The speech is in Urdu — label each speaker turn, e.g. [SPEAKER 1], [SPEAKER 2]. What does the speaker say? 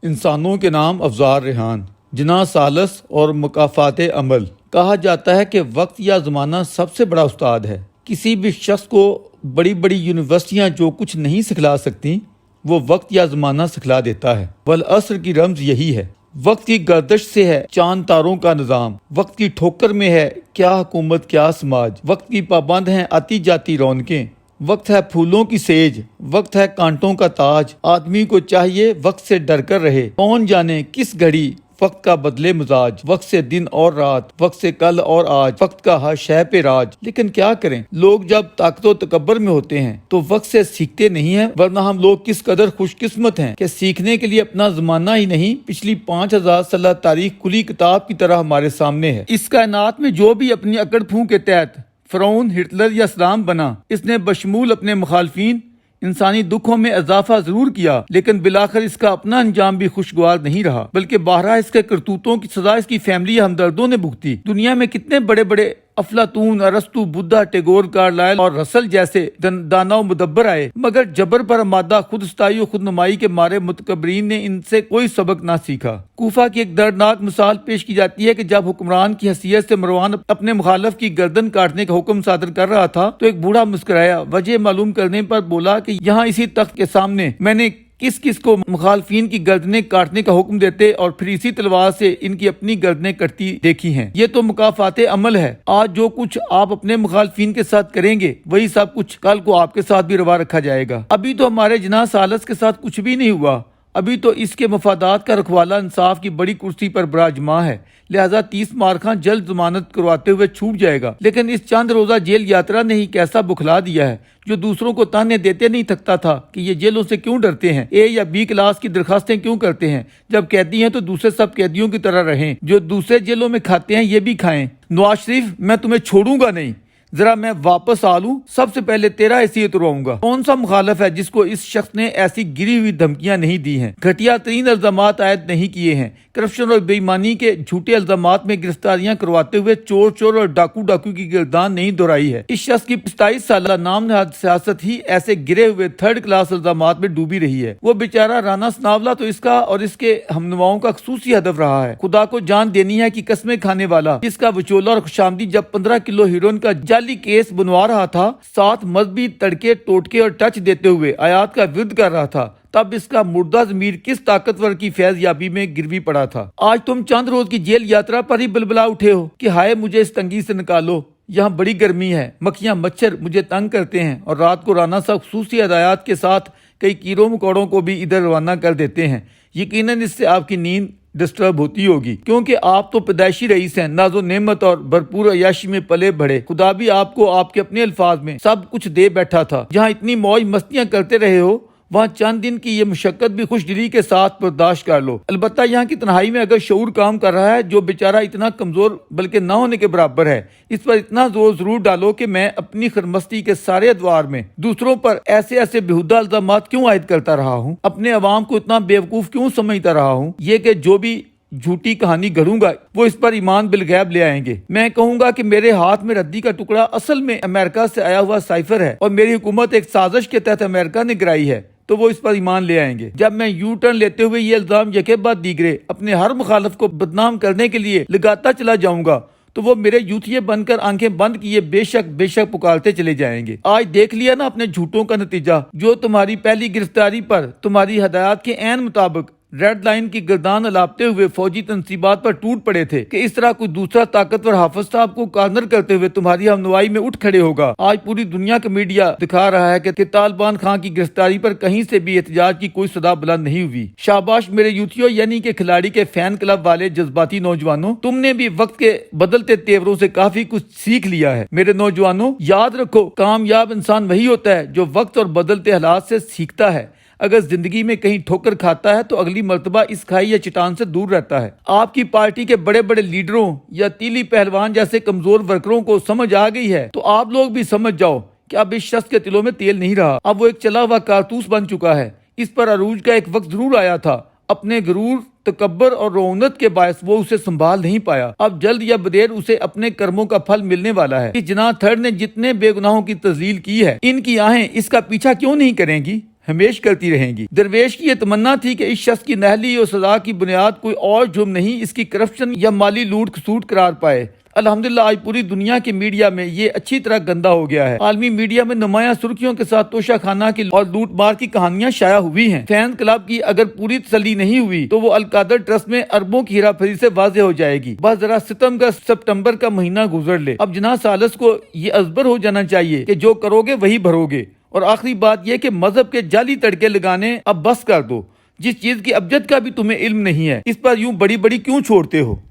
[SPEAKER 1] انسانوں کے نام افزار ریحان، جناح سالس اور مکافات عمل۔ کہا جاتا ہے کہ وقت یا زمانہ سب سے بڑا استاد ہے۔ کسی بھی شخص کو بڑی بڑی یونیورسٹیاں جو کچھ نہیں سکھلا سکتی، وہ وقت یا زمانہ سکھلا دیتا ہے۔ والعصر کی رمز یہی ہے۔ وقت کی گردش سے ہے چاند تاروں کا نظام، وقت کی ٹھوکر میں ہے کیا حکومت کیا سماج، وقت کی پابند ہیں آتی جاتی رونقیں، وقت ہے پھولوں کی سیج، وقت ہے کانٹوں کا تاج۔ آدمی کو چاہیے وقت سے ڈر کر رہے، کون جانے کس گھڑی وقت کا بدلے مزاج، وقت سے دن اور رات، وقت سے کل اور آج، وقت کا ہر شے پہ راج۔ لیکن کیا کریں، لوگ جب طاقت و تکبر میں ہوتے ہیں تو وقت سے سیکھتے نہیں ہیں، ورنہ ہم لوگ کس قدر خوش قسمت ہیں کہ سیکھنے کے لیے اپنا زمانہ ہی نہیں، پچھلی 5000 سالہ تاریخ کھلی کتاب کی طرح ہمارے سامنے ہے۔ اس کائنات میں جو بھی اپنی اکڑ پھونک کے تحت فرعون، ہٹلر یا صدام بنا، اس نے بشمول اپنے مخالفین انسانی دکھوں میں اضافہ ضرور کیا، لیکن بالآخر اس کا اپنا انجام بھی خوشگوار نہیں رہا، بلکہ بہرحال اس کے کرتوتوں کی سزا اس کی فیملی ہمدردوں نے بھگتی۔ دنیا میں کتنے بڑے بڑے افلاطون، ارسطو، بدھا، ٹیگور، کارلائل اور رسل جیسے دانا و مدبر آئے، مگر جبر پر آمادہ خود ستائی و خود نمائی کے مارے متکبرین نے ان سے کوئی سبق نہ سیکھا۔ کوفہ کی ایک دردناک مثال پیش کی جاتی ہے کہ جب حکمران کی حیثیت سے مروان اپنے مخالف کی گردن کاٹنے کا حکم صادر کر رہا تھا تو ایک بوڑھا مسکرایا، وجہ معلوم کرنے پر بولا کہ یہاں اسی تخت کے سامنے میں نے کس کس کو مخالفین کی گردنیں کاٹنے کا حکم دیتے اور پھر اسی تلوار سے ان کی اپنی گردنیں کٹتی دیکھی ہیں۔ یہ تو مکافات عمل ہے۔ آج جو کچھ آپ اپنے مخالفین کے ساتھ کریں گے وہی سب کچھ کل کو آپ کے ساتھ بھی روا رکھا جائے گا۔ ابھی تو ہمارے جناح سالس کے ساتھ کچھ بھی نہیں ہوا، ابھی تو اس کے مفادات کا رکھوالا انصاف کی بڑی کرسی پر براجماں ہے، لہذا 30 مارخاں جلد ضمانت کرواتے ہوئے چھوٹ جائے گا۔ لیکن اس چند روزہ جیل یاترا نے ہی کیسا بکھلا دیا ہے، جو دوسروں کو تانے دیتے نہیں تھکتا تھا کہ یہ جیلوں سے کیوں ڈرتے ہیں، اے یا بی کلاس کی درخواستیں کیوں کرتے ہیں، جب قیدی ہیں تو دوسرے سب قیدیوں کی طرح رہیں، جو دوسرے جیلوں میں کھاتے ہیں یہ بھی کھائیں۔ نواز شریف، میں تمہیں چھوڑوں گا نہیں، ذرا میں واپس آ لوں، سب سے پہلے تیرا حیثیت اترواؤں گا۔ کون سا مخالف ہے جس کو اس شخص نے ایسی گری ہوئی دھمکیاں نہیں دی ہیں، گھٹیا ترین الزامات عائد نہیں کیے ہیں، کرپشن اور بے ایمانی کے جھوٹے الزامات میں گرفتاریاں کرواتے ہوئے چور چور اور ڈاکو کی گردان نہیں دہرائی ہے۔ اس شخص کی 27 سالہ نام نہاد سیاست ہی ایسے گرے ہوئے 3rd کلاس الزامات میں ڈوبی رہی ہے۔ وہ بیچارہ رانا سناولا تو اس کا اور اس کے ہمنواؤں کا خصوصی ہدف رہا ہے۔ خدا کو جان دینی ہے کہ قسمیں کھانے والا، جس کا وچولہ اور خوشامدی جب 15 کلو ہیروئن کا جعلی کیس بنوا رہا تھا، ساتھ مذہبی تڑکے ٹوٹکے اور ٹچ دیتے ہوئے آیات کا ورد کر رہا تھا، تب اس کا مردہ ضمیر کس طاقتور کی فیض یابی میں گروی پڑا تھا۔ آج تم چند روز کی جیل یاترا پر ہی بلبلا اٹھے ہو کہ ہائے مجھے اس تنگی سے نکالو، یہاں بڑی گرمی ہے، مکھیاں مچھر مجھے تنگ کرتے ہیں، اور رات کو رانا صاحب خصوصی ہدایات کے ساتھ کئی کیڑوں مکوڑوں کو بھی ادھر روانہ کر دیتے ہیں۔ یقیناً اس سے آپ کی نیند ڈسٹرب ہوتی ہوگی، کیونکہ آپ تو پیدائشی رئیس ہیں، ناز و نعمت اور بھرپور عیاشی میں پلے بڑھے۔ خدا بھی آپ کو آپ کے اپنے الفاظ میں سب کچھ دے بیٹھا تھا۔ جہاں اتنی موج مستیاں کرتے رہے ہو، وہاں چند دن کی یہ مشقت بھی خوش دلی کے ساتھ برداشت کر لو۔ البتہ یہاں کی تنہائی میں اگر شعور کام کر رہا ہے، جو بیچارہ اتنا کمزور بلکہ نہ ہونے کے برابر ہے، اس پر اتنا زور ضرور ڈالو کہ میں اپنی خرمستی کے سارے ادوار میں دوسروں پر ایسے بےہودہ الزامات کیوں عائد کرتا رہا ہوں، اپنے عوام کو اتنا بیوقوف کیوں سمجھتا رہا ہوں، یہ کہ جو بھی جھوٹی کہانی گھڑوں گا وہ اس پر ایمان بالغیب لے آئیں گے۔ میں کہوں گا کہ میرے ہاتھ میں ردی کا ٹکڑا اصل میں امریکہ سے آیا ہوا سائفر ہے، اور میری حکومت ایک سازش کے تحت امریکہ نے گرائی ہے، تو وہ اس پر ایمان لے آئیں گے۔ جب میں یو ٹرن لیتے ہوئے یہ الزام یکے بعد دیگرے اپنے ہر مخالف کو بدنام کرنے کے لیے لگاتا چلا جاؤں گا تو وہ میرے یوتھیے بن کر آنکھیں بند کیے بے شک پکارتے چلے جائیں گے۔ آج دیکھ لیا نا اپنے جھوٹوں کا نتیجہ، جو تمہاری پہلی گرفتاری پر تمہاری ہدایات کے عین مطابق ریڈ لائن کی گردان الاپتے ہوئے فوجی تنصیبات پر ٹوٹ پڑے تھے کہ اس طرح کوئی دوسرا طاقتور حافظ صاحب کو کارنر کرتے ہوئے تمہاری ہمنوائی میں اٹھ کھڑے ہوگا۔ آج پوری دنیا کا میڈیا دکھا رہا ہے کہ طالبان خان کی گرفتاری پر کہیں سے بھی احتجاج کی کوئی صدا بلند نہیں ہوئی۔ شاباش میرے یوتھیو، یعنی کہ کھلاڑی کے فین کلب والے جذباتی نوجوانوں، تم نے بھی وقت کے بدلتے تیوروں سے کافی کچھ سیکھ لیا ہے۔ میرے نوجوانوں، یاد رکھو، کامیاب انسان وہی ہوتا ہے جو وقت اور بدلتے حالات سے سیکھتا ہے۔ اگر زندگی میں کہیں ٹھوکر کھاتا ہے تو اگلی مرتبہ اس کھائی یا چٹان سے دور رہتا ہے۔ آپ کی پارٹی کے بڑے بڑے لیڈروں یا تیلی پہلوان جیسے کمزور ورکروں کو سمجھ آ گئی ہے تو آپ لوگ بھی سمجھ جاؤ کہ اب اس شخص کے دلوں میں تیل نہیں رہا، اب وہ ایک چلا ہوا کارتوس بن چکا ہے۔ اس پر عروج کا ایک وقت ضرور آیا تھا، اپنے غرور، تکبر اور رعونت کے باعث وہ اسے سنبھال نہیں پایا۔ اب جلد یا بدیر اسے اپنے کرموں کا پھل ملنے والا ہے۔ کہ جناح 3rd نے جتنے بے گناہوں کی تذلیل کی ہے، ان کی آہیں اس کا پیچھا کیوں نہیں کریں گی؟ ہمیش کرتی رہیں گی۔ درویش کی یہ تمنا تھی کہ اس شخص کی نااہلی اور سزا کی بنیاد کوئی اور جرم نہیں، اس کی کرپشن یا مالی لوٹ کھسوٹ قرار پائے۔ الحمدللہ آج پوری دنیا کے میڈیا میں یہ اچھی طرح گندا ہو گیا ہے۔ عالمی میڈیا میں نمایاں سرخیوں کے ساتھ توشہ خانہ کی اور لوٹ مار کی کہانیاں شائع ہوئی ہیں۔ فین کلب کی اگر پوری تسلی نہیں ہوئی تو وہ القادر ٹرسٹ میں اربوں کی ہیرا پھیری سے واضح ہو جائے گی۔ بس ذرا ستم کا سپٹمبر کا مہینہ گزر لے۔ اب جناح ثالث کو یہ ازبر ہو جانا چاہیے کہ جو کرو گے وہی بھرو گے۔ اور آخری بات یہ کہ مذہب کے جعلی تڑکے لگانے اب بس کر دو۔ جس چیز کی ابجد کا بھی تمہیں علم نہیں ہے، اس پر یوں بڑی بڑی کیوں چھوڑتے ہو؟